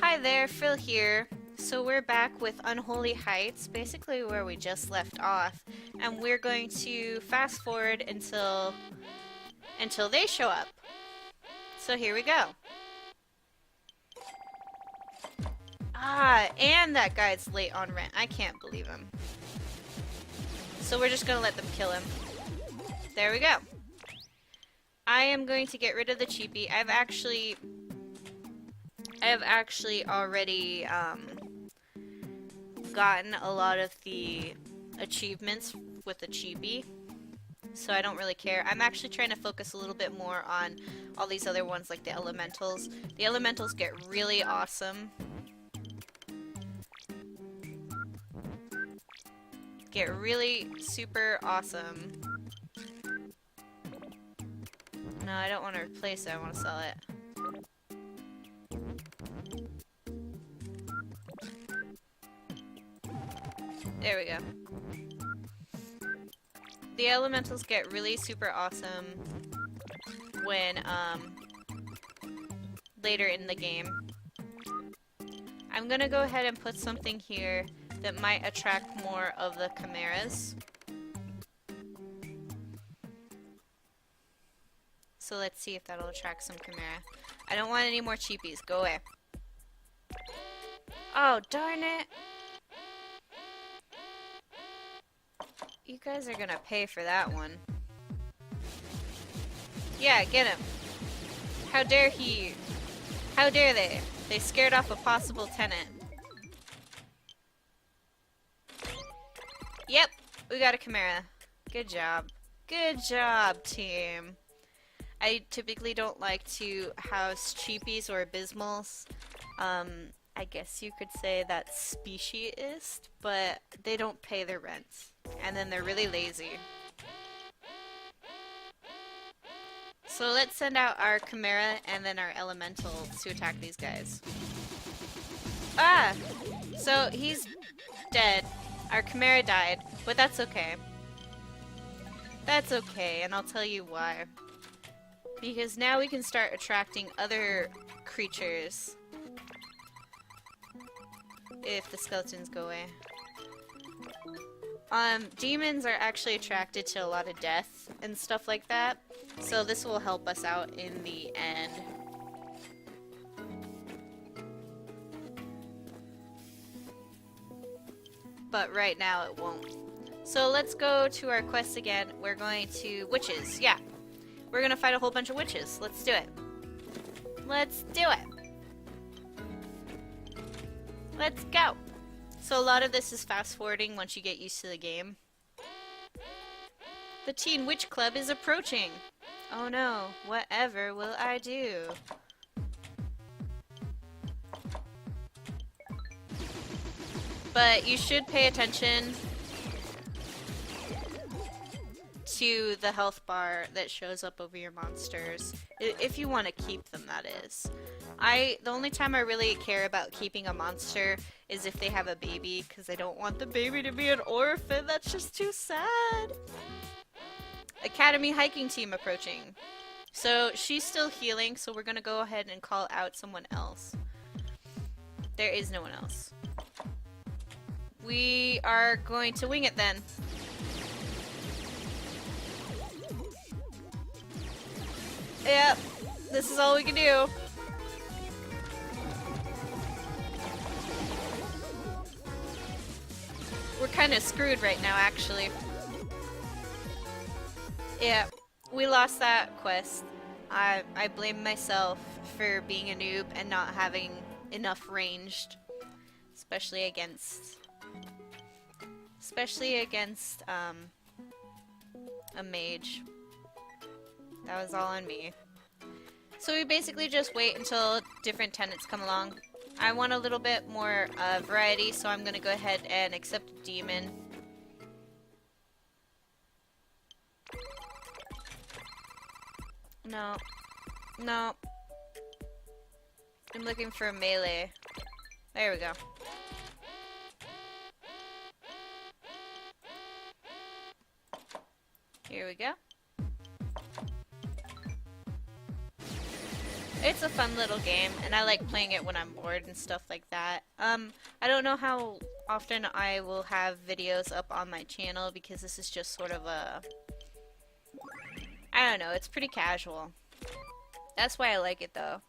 Hi there, Phil here. So we're back with Unholy Heights, basically where we just left off, and we're going to fast forward until they show up. So here we go. Ah, and that guy's late on rent. I can't believe him. So we're just gonna let them kill him. There we go. I am going to get rid of the cheapie. I have actually already gotten a lot of the achievements with the chibi, so I don't really care. I'm actually trying to focus a little bit more on all these other ones like the elementals. The elementals get really awesome. Get really super awesome. No, I don't want to replace it, I want to sell it. There we go. The elementals get really super awesome when, later in the game. I'm gonna go ahead and put something here that might attract more of the chimeras. So let's see if that'll attract some chimera. I don't want any more cheapies. Go away. Oh, darn it! You guys are gonna pay for that one. Yeah, get him. How dare he? How dare they? They scared off a possible tenant. Yep, we got a chimera. Good job. Good job, team. I typically don't like to house cheapies or abysmals. I guess you could say that's speciesist, but they don't pay their rent. And then they're really lazy. So let's send out our chimera and then our elemental to attack these guys. Ah! So he's dead. Our chimera died, but that's okay. That's okay, and I'll tell you why. Because now we can start attracting other creatures. If the skeletons go away. Demons are actually attracted to a lot of death and stuff like that. So this will help us out in the end. But right now it won't. So let's go to our quest again. We're going to witches. Yeah. We're gonna fight a whole bunch of witches. Let's do it. Let's do it. Let's go. So a lot of this is fast forwarding once you get used to the game. The Teen Witch Club is approaching. Oh no, whatever will I do? But you should pay attention to the health bar that shows up over your monsters. If you want to keep them, that is. The only time I really care about keeping a monster is if they have a baby, because I don't want the baby to be an orphan. That's just too sad. Academy hiking team approaching. So she's still healing, so we're gonna go ahead and call out someone else. There is no one else. We are going to wing it then. Yep, this is all we can do. We're kind of screwed right now, actually. Yeah, we lost that quest. I blame myself for being a noob and not having enough ranged, especially against a mage. That was all on me. So we basically just wait until different tenants come along. I want a little bit more variety, so I'm gonna go ahead and accept a demon. No. No. I'm looking for a melee. There we go. Here we go. It's a fun little game, and I like playing it when I'm bored and stuff like that. I don't know how often I will have videos up on my channel because this is just sort of a... I don't know, it's pretty casual. That's why I like it though.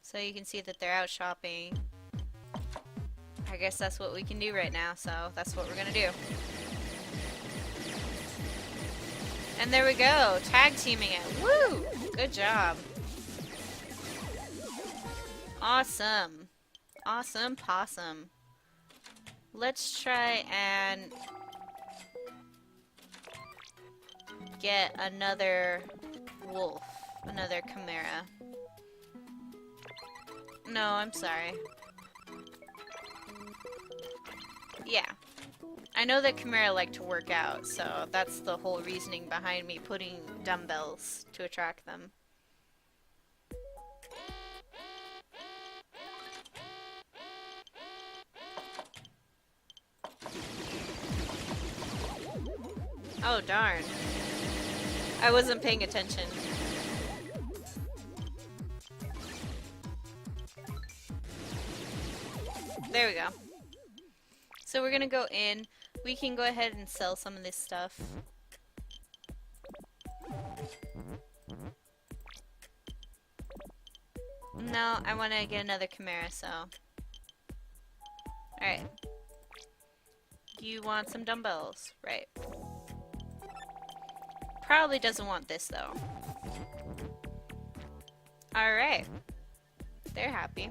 So you can see that they're out shopping. I guess that's what we can do right now, so that's what we're gonna do. And there we go, tag teaming it. Woo! Good job. Awesome. Awesome possum. Let's try and get another wolf, another chimera. No, I'm sorry. Yeah. I know that chimera like to work out, so that's the whole reasoning behind me putting dumbbells to attract them. Oh, darn. I wasn't paying attention. There we go. So we're gonna go in. We can go ahead and sell some of this stuff. No, I want to get another chimera, so... Alright. You want some dumbbells, right. Probably doesn't want this, though. Alright. They're happy.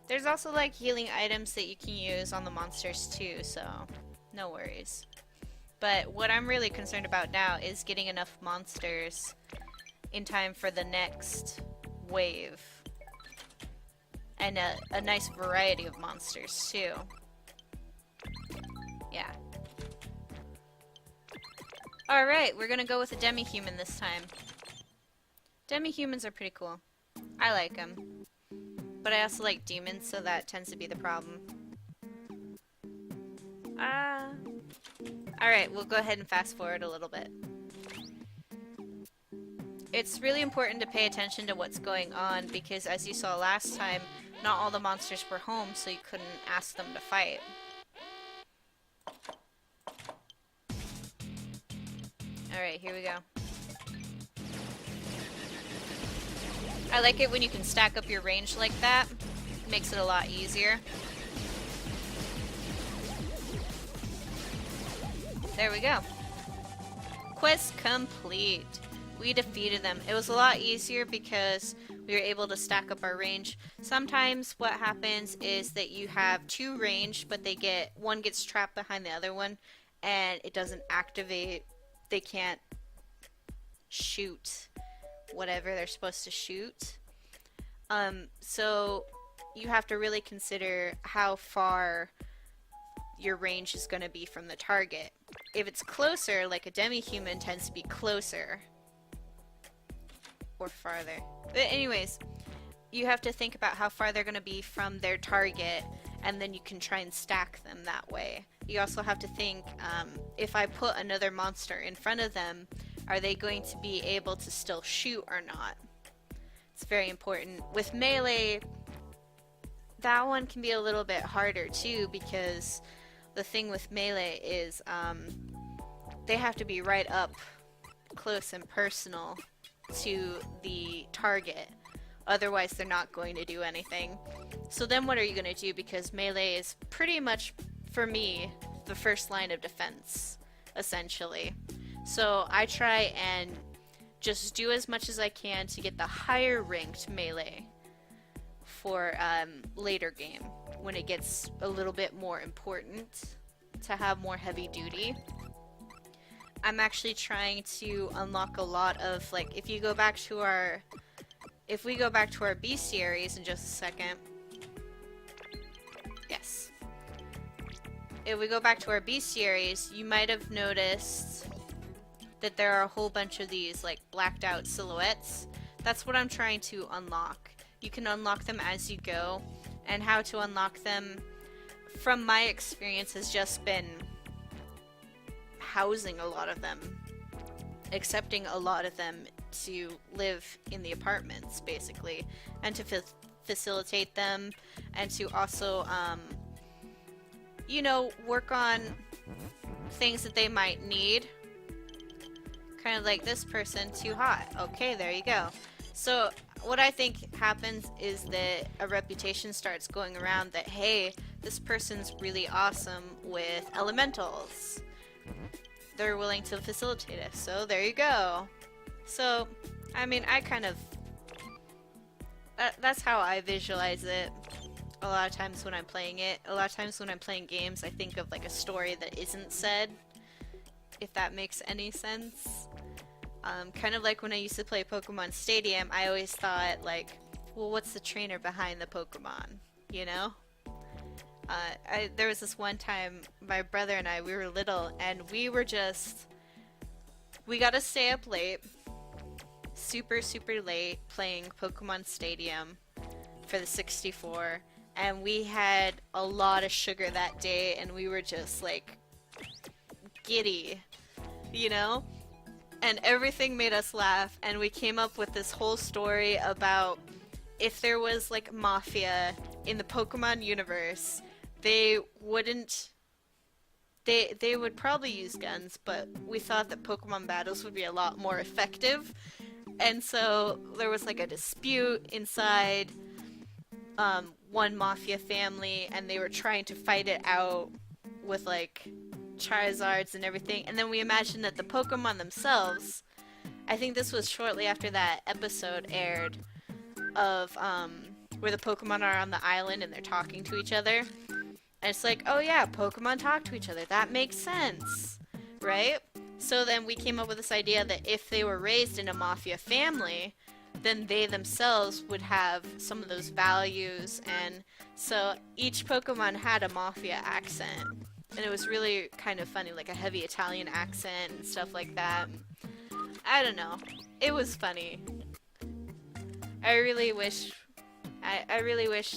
There's also like healing items that you can use on the monsters too, so no worries. But what I'm really concerned about now is getting enough monsters in time for the next wave. And a nice variety of monsters too. Yeah. Alright, we're gonna go with a demi-human this time. Demi-humans are pretty cool. I like them. But I also like demons, so that tends to be the problem. Alright, we'll go ahead and fast forward a little bit. It's really important to pay attention to what's going on, because as you saw last time, not all the monsters were home, so you couldn't ask them to fight. Alright, here we go. I like it when you can stack up your range like that. It makes it a lot easier. There we go. Quest complete. We defeated them. It was a lot easier because we were able to stack up our range. Sometimes what happens is that you have two range, but one gets trapped behind the other one, and it doesn't activate. They can't shoot whatever they're supposed to shoot. So you have to really consider how far your range is going to be from the target. If it's closer, like a demi-human tends to be closer or farther. But anyways, you have to think about how far they're going to be from their target, and then you can try and stack them that way. You also have to think, if I put another monster in front of them, are they going to be able to still shoot or not? It's very important. With melee, that one can be a little bit harder too, because the thing with melee is they have to be right up close and personal to the target. Otherwise, they're not going to do anything. So then what are you going to do? Because melee is pretty much, for me, the first line of defense, essentially. So I try and just do as much as I can to get the higher ranked melee for later game, when it gets a little bit more important to have more heavy duty. I'm actually trying to unlock a lot of, like, if we go back to our bestiaries in just a second. Yes. If we go back to our bestiaries, you might have noticed that there are a whole bunch of these like blacked out silhouettes. That's what I'm trying to unlock. You can unlock them as you go, and how to unlock them from my experience has just been housing a lot of them, accepting a lot of them to live in the apartments, basically, and to facilitate them, and to also, you know, work on things that they might need. Kind of like this person, too hot. Okay, there you go. So what I think happens is that a reputation starts going around that, hey, this person's really awesome with elementals. They're willing to facilitate us, so there you go. So, I mean, I kind of... that's how I visualize it a lot of times when I'm playing it. A lot of times when I'm playing games, I think of like a story that isn't said, if that makes any sense. Kind of like when I used to play Pokemon Stadium, I always thought, like, well, what's the trainer behind the Pokemon, you know? There was this one time, my brother and I, we were little, and we got to stay up late, super, super late, playing Pokemon Stadium for the 64, and we had a lot of sugar that day, and we were just, like, giddy, you know? And everything made us laugh, and we came up with this whole story about if there was, like, mafia in the Pokemon universe, they wouldn't... They would probably use guns, but we thought that Pokemon battles would be a lot more effective. And so there was, like, a dispute inside one mafia family, and they were trying to fight it out with, like, Charizards and everything, and then we imagined that the Pokemon themselves, I think this was shortly after that episode aired of where the Pokemon are on the island and they're talking to each other, and it's like, oh yeah, Pokemon talk to each other, that makes sense, right? So then we came up with this idea that if they were raised in a mafia family, then they themselves would have some of those values, and so each Pokemon had a mafia accent. And it was really kind of funny, like a heavy Italian accent and stuff like that. I don't know. It was funny. I really wish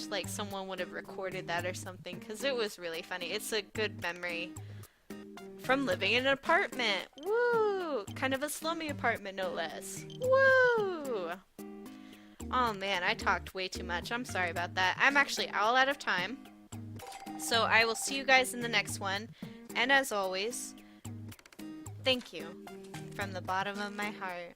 like someone would have recorded that or something, because it was really funny. It's a good memory from living in an apartment. Woo! Kind of a slummy apartment, no less. Woo! Oh man, I talked way too much. I'm sorry about that. I'm actually all out of time. So I will see you guys in the next one, and as always, thank you from the bottom of my heart.